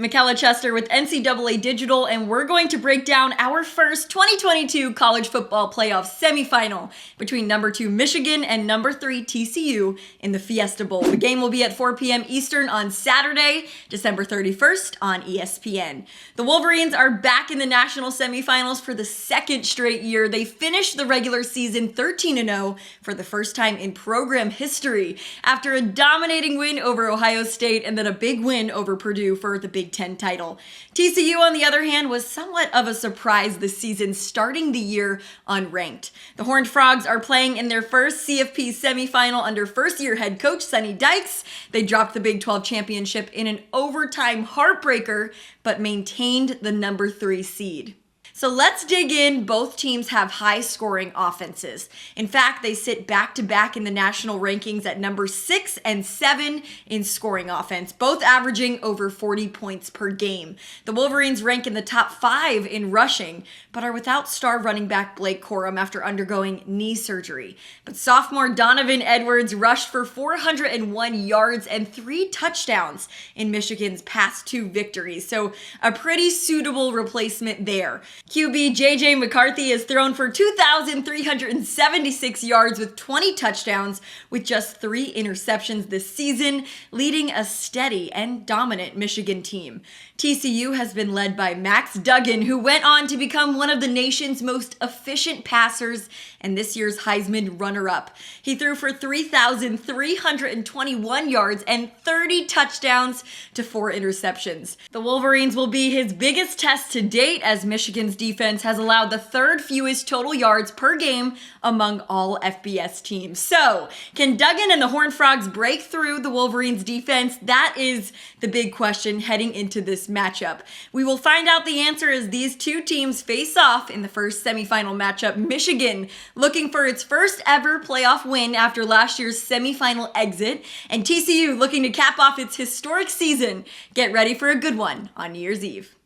Michella Chester with NCAA Digital, and we're going to break down our first 2022 college football playoff semifinal between number 2 Michigan and number 3 TCU in the Fiesta Bowl. The game will be at 4 p.m. Eastern on Saturday, December 31st on ESPN. The Wolverines are back in the national semifinals for the second straight year. They finished the regular season 13-0 for the first time in program history after a dominating win over Ohio State and then a big win over Purdue for the Big Ten title. TCU, on the other hand, was somewhat of a surprise this season, starting the year unranked. The Horned Frogs are playing in their first CFP semifinal under first-year head coach Sonny Dykes. They dropped the Big 12 championship in an overtime heartbreaker, but maintained the number 3 seed. So let's dig in. Both teams have high-scoring offenses. In fact, they sit back-to-back in the national rankings at number 6 and 7 in scoring offense, both averaging over 40 points per game. The Wolverines rank in the top 5 in rushing, but are without star running back Blake Corum after undergoing knee surgery. But sophomore Donovan Edwards rushed for 401 yards and 3 touchdowns in Michigan's past 2 victories, so a pretty suitable replacement there. QB J.J. McCarthy has thrown for 2,376 yards with 20 touchdowns with just 3 interceptions this season, leading a steady and dominant Michigan team. TCU has been led by Max Duggan, who went on to become one of the nation's most efficient passers and this year's Heisman runner-up. He threw for 3,321 yards and 30 touchdowns to 4 interceptions. The Wolverines will be his biggest test to date, as Michigan's defense has allowed the 3rd fewest total yards per game among all FBS teams. So, can Duggan and the Horned Frogs break through the Wolverines' defense? That is the big question heading into this matchup. We will find out the answer as these two teams face off in the first semifinal matchup. Michigan looking for its first ever playoff win after last year's semifinal exit, and TCU looking to cap off its historic season. Get ready for a good one on New Year's Eve.